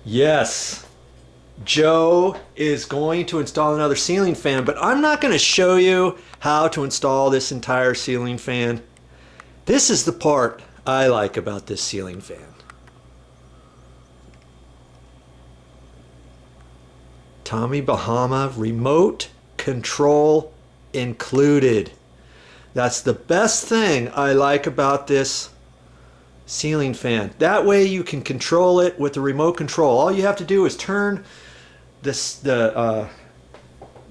Yes, Joe is going to install another ceiling fan, but I'm not going to show you how to install this entire ceiling fan. This is the part I like about this ceiling fan. Tommy Bahama remote control included. That's the best thing I like about this ceiling fan. That way you can control it with the remote control. All you have to do is turn the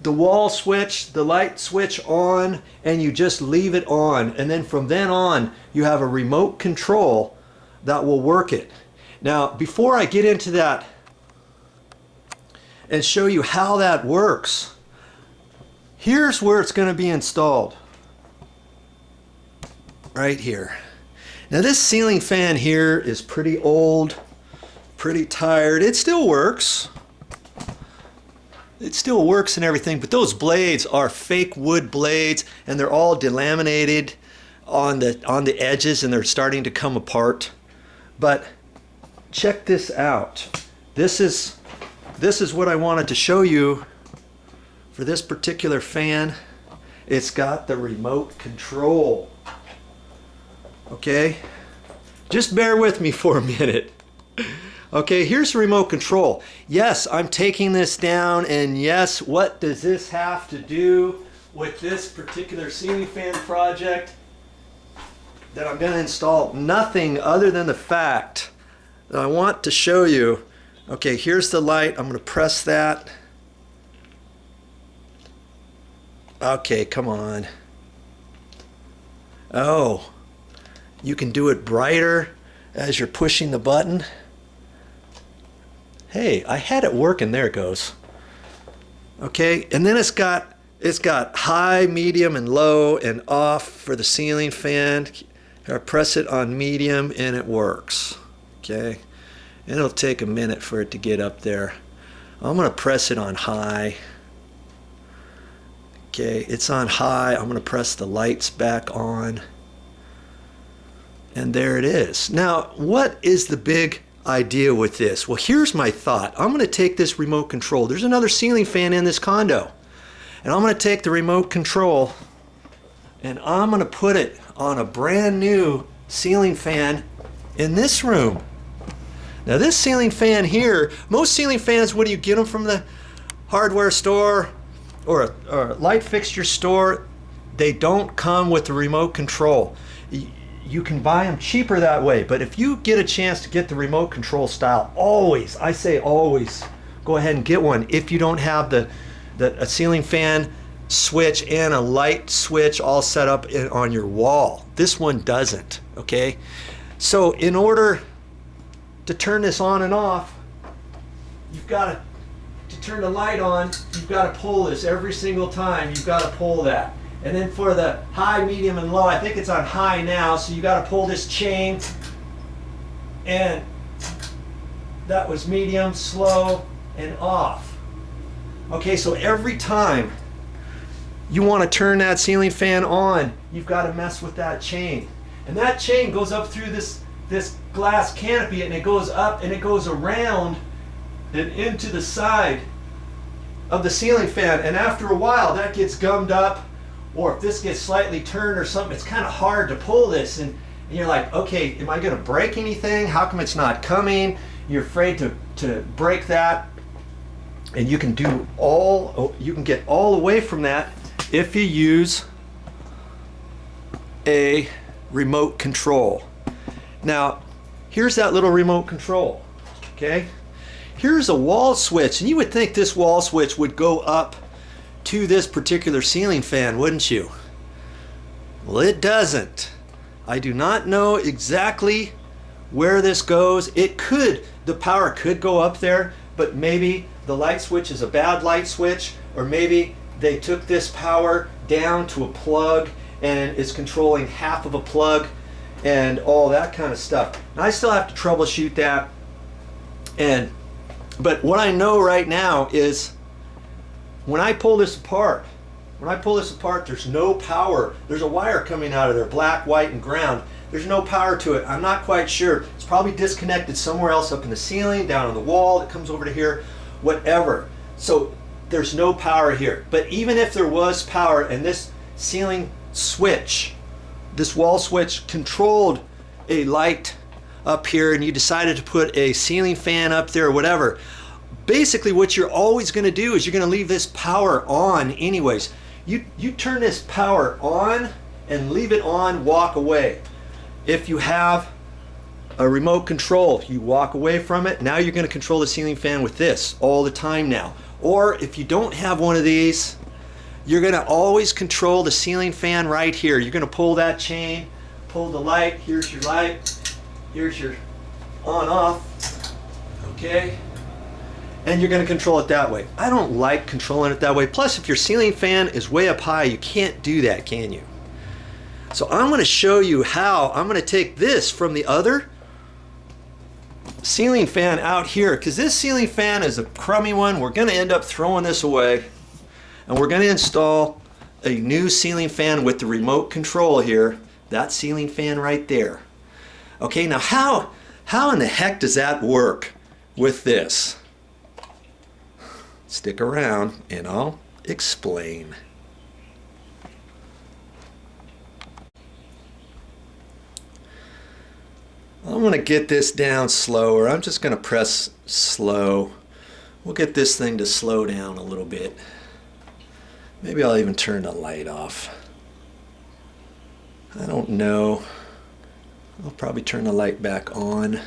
wall switch, the light switch on, and you just leave it on, and then from then on you have a remote control that will work it. Now before I get into that and show you how that works, here's where it's going to be installed. Right here. Now this ceiling fan here is pretty old, pretty tired. It still works. It still works and everything, but those blades are fake wood blades, and they're all delaminated on the edges, and they're starting to come apart. But check this out. This is what I wanted to show you for this particular fan. It's got the remote control. Okay, just bear with me for a minute. Okay, here's the remote control. Yes, I'm taking this down, and yes, what does this have to do with this particular ceiling fan project that I'm going to install? Nothing other than the fact that I want to show you. Okay, here's the light. I'm going to press that. Okay, come on. Oh, you can do it brighter as you're pushing the button. Hey, I had it working. There it goes. Okay, and then it's got high, medium, and low, and off for the ceiling fan. I press it on medium and it works. Okay, and it'll take a minute for it to get up there. I'm going to press it on high. Okay, it's on high. I'm going to press the lights back on. And there it is. Now, what is the big idea with this? Well, here's my thought. I'm going to take this remote control. There's another ceiling fan in this condo. And I'm going to take the remote control and I'm going to put it on a brand new ceiling fan in this room. Now this ceiling fan here, most ceiling fans, what do you get them from the hardware store or a light fixture store? They don't come with the remote control. You can buy them cheaper that way, but if you get a chance to get the remote control style, always, I say always, go ahead and get one. If you don't have a ceiling fan switch and a light switch all set up on your wall. This one doesn't, okay? So in order to turn this on and off, you've got to turn the light on, you've got to pull this every single time. You've got to pull that. And then for the high, medium, and low, I think it's on high now, so you got to pull this chain. And that was medium, slow, and off. Okay, so every time you want to turn that ceiling fan on, you've got to mess with that chain. And that chain goes up through this glass canopy, and it goes up and it goes around and into the side of the ceiling fan. And after a while, that gets gummed up. Or if this gets slightly turned or something, it's kind of hard to pull this, and you're like, okay, am I going to break anything? How come it's not coming? You're afraid to break that, and you can get all away from that if you use a remote control. Now, here's that little remote control. Okay, here's a wall switch, and you would think this wall switch would go up to this particular ceiling fan, wouldn't you? Well, it doesn't. I do not know exactly where this goes. It could, the power could go up there, but maybe the light switch is a bad light switch, or maybe they took this power down to a plug and it's controlling half of a plug and all that kind of stuff. And I still have to troubleshoot that. But what I know right now is when I pull this apart, there's no power. There's a wire coming out of there, black, white, and ground. There's no power to it. I'm not quite sure. It's probably disconnected somewhere else up in the ceiling, down on the wall. It comes over to here, whatever. So there's no power here. But even if there was power and this ceiling switch, this wall switch controlled a light up here and you decided to put a ceiling fan up there or whatever, basically what you're always going to do is you're going to leave this power on anyways. You turn this power on and leave it on, walk away. If you have a remote control, you walk away from it. Now you're going to control the ceiling fan with this all the time now. Or if you don't have one of these, you're going to always control the ceiling fan right here. You're going to pull that chain, pull the light. Here's your light. Here's your on off. Okay? And you're going to control it that way. I don't like controlling it that way. Plus, if your ceiling fan is way up high, you can't do that, can you? So I'm going to show you how I'm going to take this from the other ceiling fan out here, because this ceiling fan is a crummy one. We're going to end up throwing this away, and we're going to install a new ceiling fan with the remote control here. That ceiling fan right there. Okay, now how in the heck does that work with this? Stick around and I'll explain. I'm going to get this down slower. I'm just going to press slow. We'll get this thing to slow down a little bit. Maybe I'll even turn the light off. I don't know. I'll probably turn the light back on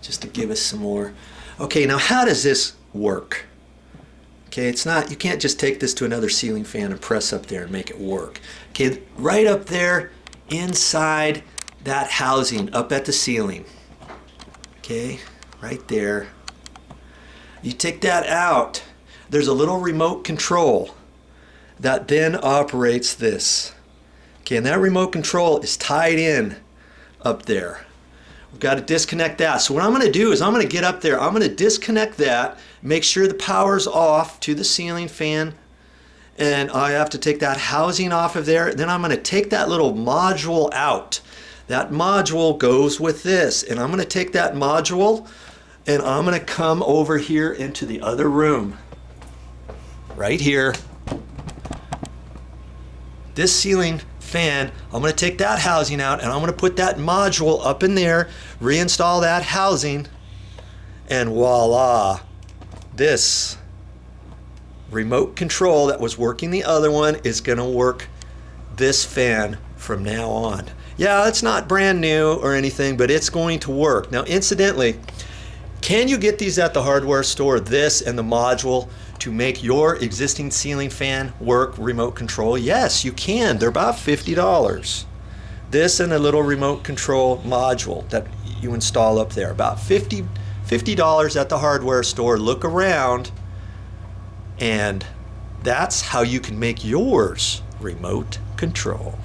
just to give us some more. Okay, now how does this work? Okay, it's not, you can't just take this to another ceiling fan and press up there and make it work. Okay, right up there inside that housing up at the ceiling. Okay, right there. You take that out. There's a little remote control that then operates this. Okay, and that remote control is tied in up there. We've got to disconnect that. So what I'm going to do is I'm going to get up there. I'm going to disconnect that, make sure the power's off to the ceiling fan, and I have to take that housing off of there. Then I'm going to take that little module out. That module goes with this, and I'm going to take that module and I'm going to come over here into the other room. Right here. This ceiling fan, I'm going to take that housing out and I'm going to put that module up in there, reinstall that housing, and voila, this remote control that was working the other one is going to work this fan from now on. Yeah, it's not brand new or anything, but it's going to work. Now, incidentally, can you get these at the hardware store, this and the module, to make your existing ceiling fan work remote control? Yes, you can. They're about $50. This and a little remote control module that you install up there, about $50 at the hardware store. Look around, and that's how you can make yours remote control.